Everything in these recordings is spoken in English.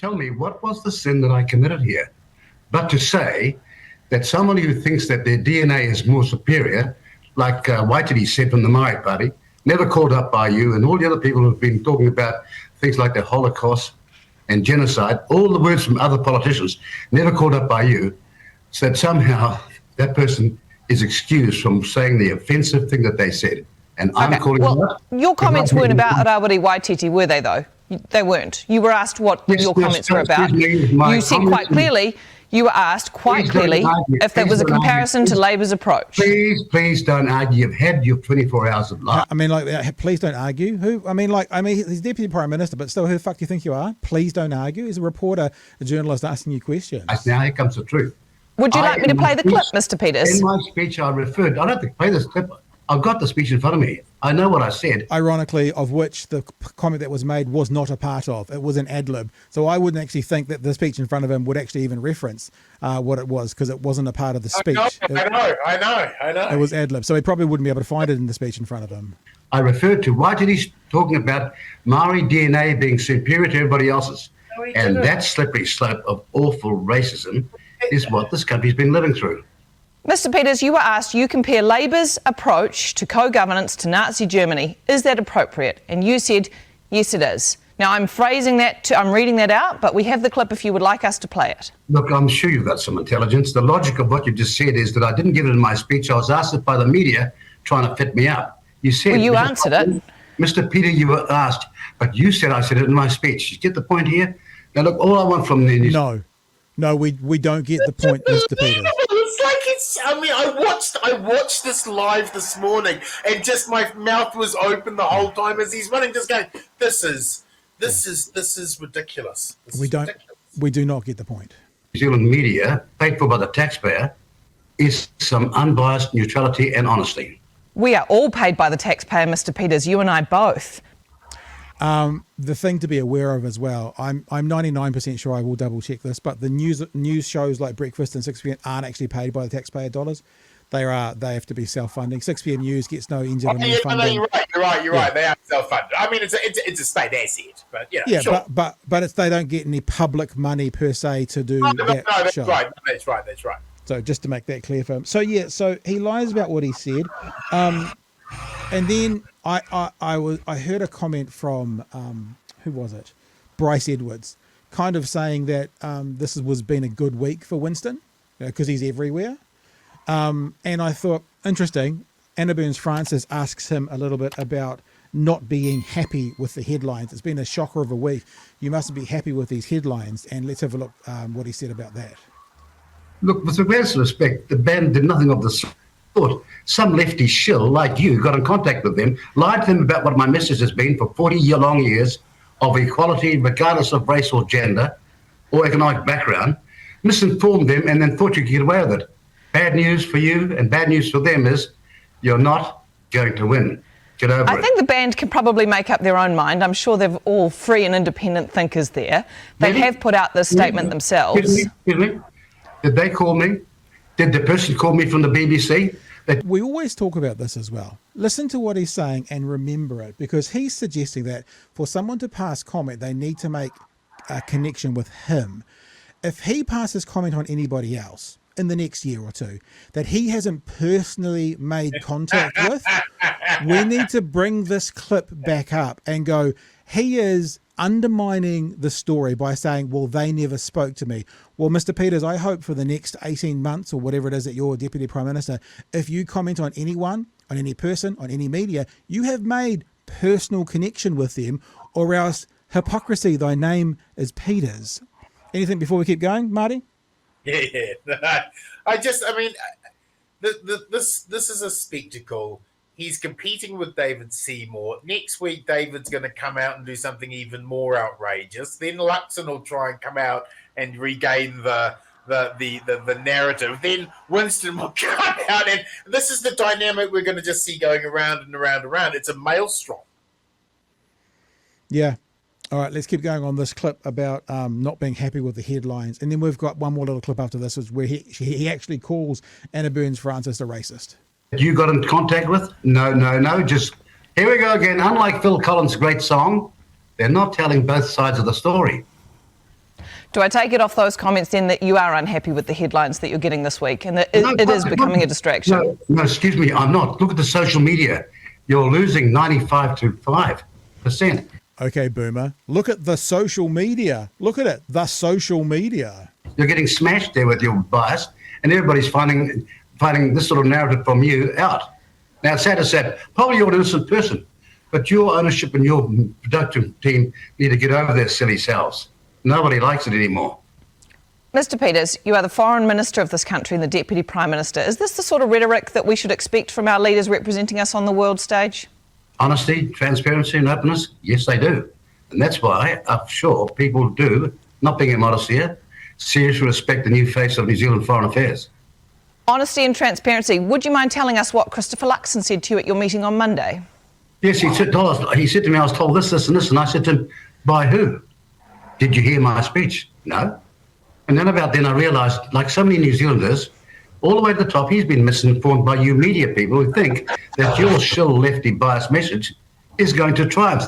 tell me what was the sin that I committed here. But to say that someone who thinks that their DNA is more superior, like Waititi said from the Maori Party, never called up by you, and all the other people who've been talking about things like the Holocaust and genocide, all the words from other politicians, never called up by you, said somehow that person is excused from saying the offensive thing that they said. And I'm calling it out. Your comments weren't about Rawiri Waititi, were they, though? They weren't. You were asked what your comments were about. You said quite clearly, you were asked quite clearly if there was a comparison to Labor's approach. Please don't argue. You've had your 24 hours of life. I mean, please don't argue. Who? I mean, he's Deputy Prime Minister, but still, who the fuck do you think you are? Please don't argue. He's a reporter, a journalist asking you questions. Now here comes the truth. Would you like me to play the clip, Mr. Peters? In my speech, I don't have to play this clip. I've got the speech in front of me. I know what I said. Ironically, of which the comment that was made was not a part of. It was an adlib. So I wouldn't actually think that the speech in front of him would actually even reference what it was, because it wasn't a part of the speech. I know. It was adlib. So he probably wouldn't be able to find it in the speech in front of him. I referred to Waititi talking about Maori DNA being superior to everybody else's. And that slippery slope of awful racism is what this country's been living through. Mr. Peters, you were asked, you compare Labor's approach to co-governance to Nazi Germany. Is that appropriate? And you said, yes, it is. Now, I'm phrasing that, I'm reading that out, but we have the clip if you would like us to play it. Look, I'm sure you've got some intelligence. The logic of what you just said is that I didn't give it in my speech. I was asked it by the media trying to fit me up. You said... Well, you answered it. Mr. Peter, you were asked, but you said I said it in my speech. You get the point here? Now, look, all I want from the... No, we don't get the point, Mr. Peters. I watched this live this morning, and just my mouth was open the whole time as he's running, just going, this is ridiculous. We do not get the point. New Zealand media, paid for by the taxpayer, is some unbiased neutrality and honesty. We are all paid by the taxpayer, Mr. Peters, you and I both. The thing to be aware of as well, I'm 99% sure, I will double check this, but the news shows like Breakfast and 6pm aren't actually paid by the taxpayer dollars. They have to be self-funding. 6pm News gets no NZ funding. You're right. They are self-funded. I mean, it's a state asset, but sure. but they don't get any public money per se to do that. That's show. right. That's right. So just to make that clear for him. So he lies about what he said. And then I heard a comment from who was it? Bryce Edwards, kind of saying that this was been a good week for Winston because he's everywhere. And I thought, interesting. Anna Burns-Francis asks him a little bit about not being happy with the headlines. It's been a shocker of a week. You mustn't be happy with these headlines. And let's have a look what he said about that. Look, with the greatest respect, the band did nothing of the sort. Some lefty shill like you got in contact with them, lied to them about what my message has been for 40-long years of equality, regardless of race or gender or economic background, misinformed them, and then thought you could get away with it. Bad news for you and bad news for them is you're not going to win. Get over it. I think the band can probably make up their own mind. I'm sure they're all free and independent thinkers there. They have put out this statement themselves. Excuse me. Did they call me? Did the person call me from the BBC? We always talk about this as well. Listen to what he's saying and remember it, because he's suggesting that for someone to pass comment, they need to make a connection with him. If he passes comment on anybody else in the next year or two that he hasn't personally made contact with, we need to bring this clip back up and go, he is undermining the story by saying, well, they never spoke to me. Well, Mr. Peters, I hope for the next 18 months or whatever it is that you're Deputy Prime Minister, if you comment on anyone, on any person, on any media, you have made personal connection with them, or else hypocrisy, thy name is Peters. Anything before we keep going, Marty? Yeah. This is a spectacle. He's competing with David Seymour. Next week, David's going to come out and do something even more outrageous. Then Luxon will try and come out and regain the narrative. Then Winston will come out, and this is the dynamic we're going to just see going around and around and around. It's a maelstrom. Yeah. All right, let's keep going on this clip about not being happy with the headlines. And then we've got one more little clip after this, where he actually calls Anna Burns-Francis a racist. You got in contact with? No. Just here we go again. Unlike Phil Collins' great song, they're not telling both sides of the story. Do I take it off those comments then that you are unhappy with the headlines that you're getting this week and that it is becoming a distraction? No, excuse me, I'm not. Look at the social media. You're losing 95 to 5%. Okay, Boomer, look at the social media. Look at it, the social media. You're getting smashed there with your bias, and everybody's finding this sort of narrative from you out. Now, it's sad to say, probably you're an innocent person, but your ownership and your production team need to get over their silly selves. Nobody likes it anymore. Mr. Peters, you are the Foreign Minister of this country and the Deputy Prime Minister. Is this the sort of rhetoric that we should expect from our leaders representing us on the world stage? Honesty, transparency and openness, yes, they do. And that's why I'm sure people do, not being immodest here, seriously respect the new face of New Zealand foreign affairs. Honesty and transparency. Would you mind telling us what Christopher Luxon said to you at your meeting on Monday? Yes, he said to me, I was told this, and this, and I said to him, by who? Did you hear my speech? No. And then about then I realised, like so many New Zealanders, all the way to the top, he's been misinformed by you media people who think that your shill lefty biased message is going to triumph.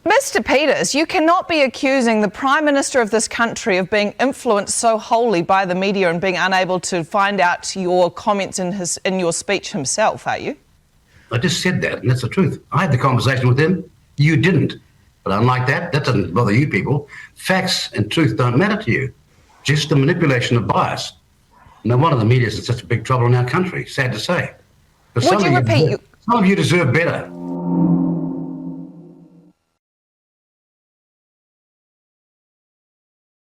Mr. Peters, you cannot be accusing the Prime Minister of this country of being influenced so wholly by the media and being unable to find out your comments in your speech himself, are you? I just said that, and that's the truth. I had the conversation with him. You didn't. But unlike that doesn't bother you people. Facts and truth don't matter to you. Just the manipulation of bias. No wonder the media is in such a big trouble in our country, sad to say. But Would you repeat? Some of you deserve better.